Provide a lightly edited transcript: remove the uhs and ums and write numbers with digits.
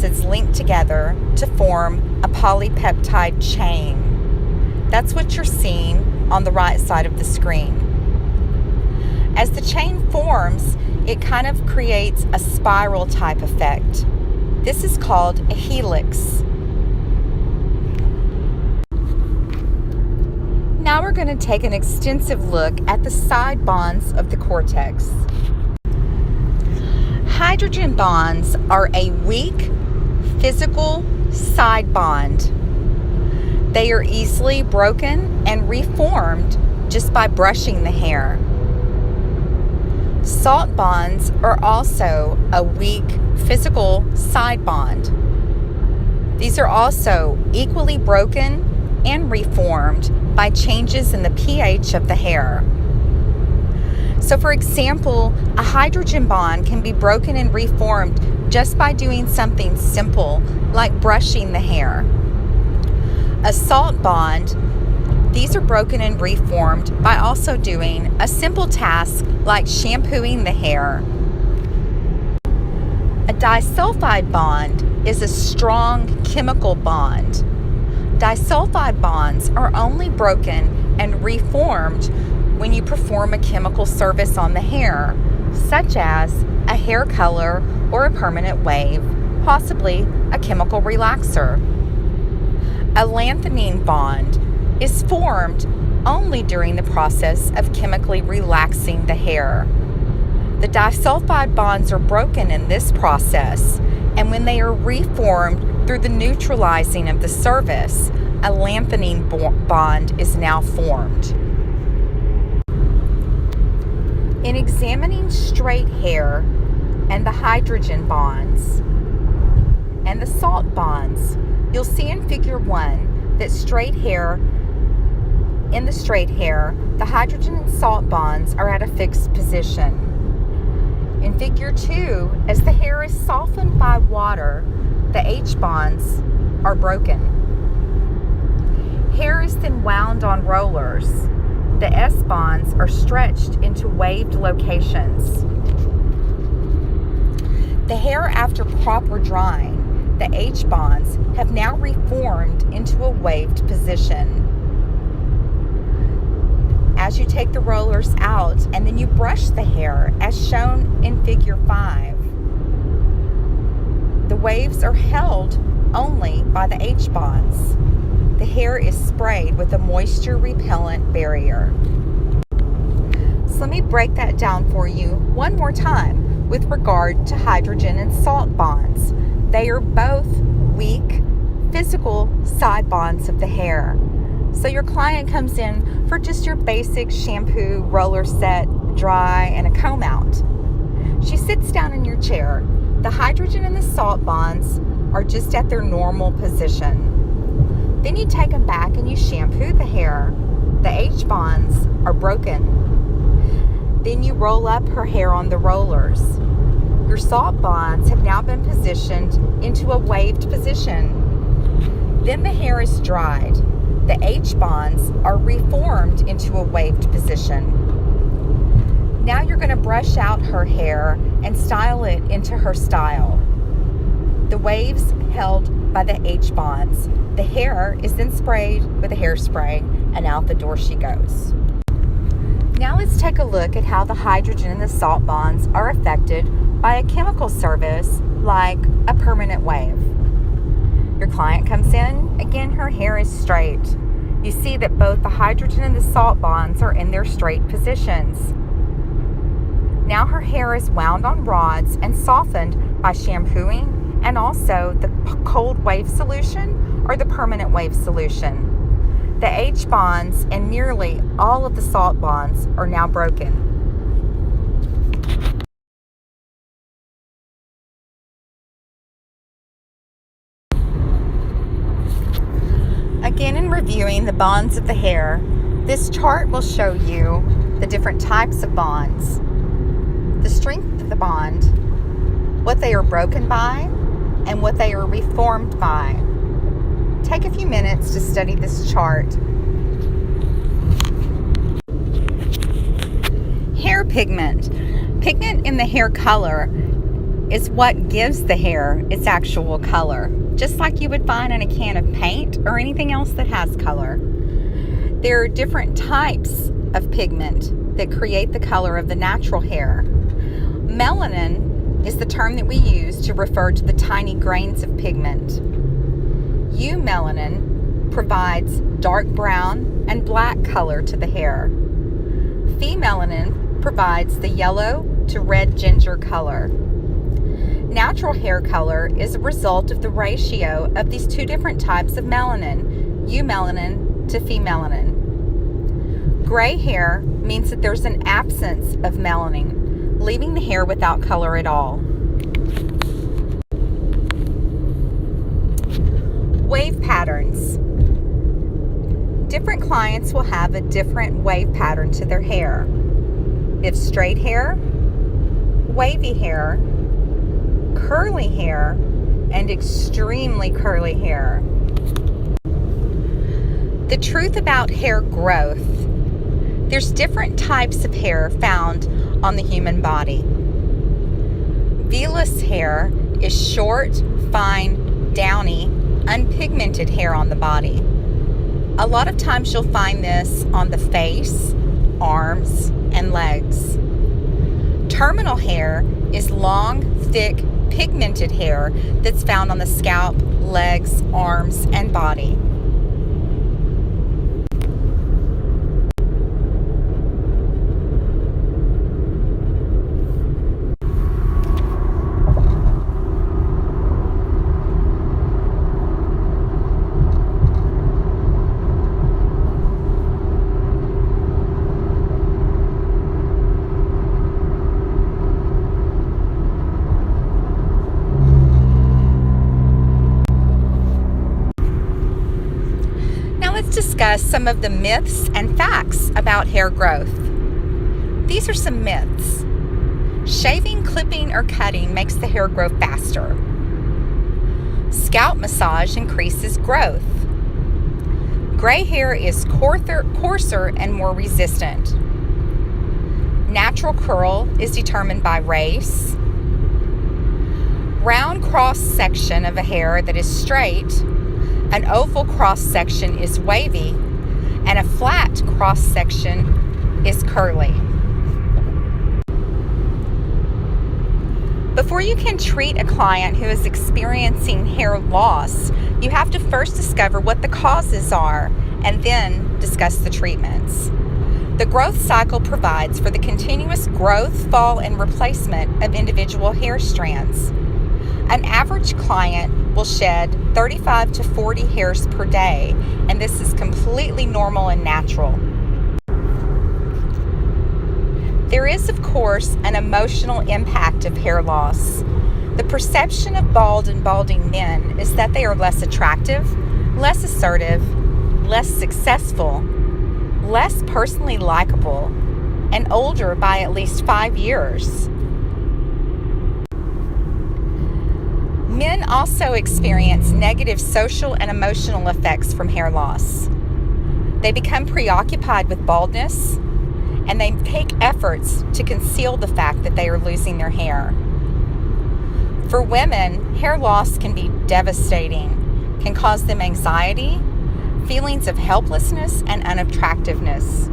acids link together to form a polypeptide chain. That's what you're seeing on the right side of the screen. As the chain forms, it kind of creates a spiral type effect. This is called a helix. Now we're going to take an extensive look at the side bonds of the cortex. Hydrogen bonds are a weak physical side bond. They are easily broken and reformed just by brushing the hair. Salt bonds are also a weak physical side bond. These are also equally broken and reformed by changes in the pH of the hair. So for example, a hydrogen bond can be broken and reformed just by doing something simple like brushing the hair. A salt bond, these are broken and reformed by also doing a simple task like shampooing the hair. A disulfide bond is a strong chemical bond. Disulfide bonds are only broken and reformed when you perform a chemical service on the hair, such as a hair color or a permanent wave, possibly a chemical relaxer. A lengthening bond is formed only during the process of chemically relaxing the hair. The disulfide bonds are broken in this process, and when they are reformed through the neutralizing of the service, a lengthening bond is now formed. In examining straight hair and the hydrogen bonds and the salt bonds, you'll see in Figure 1 that in the straight hair, the hydrogen and salt bonds are at a fixed position. In Figure 2, as the hair is softened by water, the H bonds are broken. Hair is then wound on rollers. The S bonds are stretched into waved locations. The hair after proper drying, the H bonds have now reformed into a waved position. As you take the rollers out and then you brush the hair, as shown in Figure 5, the waves are held only by the H bonds. The hair is sprayed with a moisture repellent barrier. So let me break that down for you one more time with regard to hydrogen and salt bonds. They are both weak physical side bonds of the hair. So your client comes in for just your basic shampoo, roller set, dry, and a comb out. She sits down in your chair. The hydrogen and the salt bonds are just at their normal position. Then you take them back and you shampoo the hair. The H bonds are broken. Then you roll up her hair on the rollers. Your salt bonds have now been positioned into a waved position. Then the hair is dried. The H bonds are reformed into a waved position. Now you're going to brush out her hair and style it into her style. The waves held by the H bonds. The hair is then sprayed with a hairspray, and out the door she goes. Now let's take a look at how the hydrogen and the salt bonds are affected by a chemical service like a permanent wave. Your client comes in, again her hair is straight. You see that both the hydrogen and the salt bonds are in their straight positions. Now her hair is wound on rods and softened by shampooing and also the cold wave solution or the permanent wave solution. The H bonds and nearly all of the salt bonds are now broken. Again, in reviewing the bonds of the hair, this chart will show you the different types of bonds, the strength of the bond, what they are broken by, and what they are reformed by. Take a few minutes to study this chart. Hair pigment. Pigment in the hair color is what gives the hair its actual color, just like you would find in a can of paint or anything else that has color. There are different types of pigment that create the color of the natural hair. Melanin is the term that we use to refer to the tiny grains of pigment. Eumelanin provides dark brown and black color to the hair. Phenylanin provides the yellow to red ginger color. Natural hair color is a result of the ratio of these two different types of melanin, eumelanin to phenylanin. Gray hair means that there's an absence of melanin, leaving the hair without color at all. Wave patterns. Different clients will have a different wave pattern to their hair. If straight hair, wavy hair, curly hair, and extremely curly hair. The truth about hair growth. There's different types of hair found on the human body. Vellus hair is short, fine, downy, unpigmented hair on the body. A lot of times you'll find this on the face, arms, and legs. Terminal hair is long, thick, pigmented hair that's found on the scalp, legs, arms, and body. Discuss some of the myths and facts about hair growth. These are some myths. Shaving, clipping, or cutting makes the hair grow faster. Scalp massage increases growth. Gray hair is coarser and more resistant. Natural curl is determined by race. Round cross section of a hair that is straight. An oval cross-section is wavy, and a flat cross-section is curly. Before you can treat a client who is experiencing hair loss, you have to first discover what the causes are and then discuss the treatments. The growth cycle provides for the continuous growth, fall, and replacement of individual hair strands. An average client will shed 35 to 40 hairs per day, and this is completely normal and natural. There is, of course, an emotional impact of hair loss. The perception of bald and balding men is that they are less attractive, less assertive, less successful, less personally likable, and older by at least 5 years. Men also experience negative social and emotional effects from hair loss. They become preoccupied with baldness, and they take efforts to conceal the fact that they are losing their hair. For women, hair loss can be devastating, can cause them anxiety, feelings of helplessness, and unattractiveness.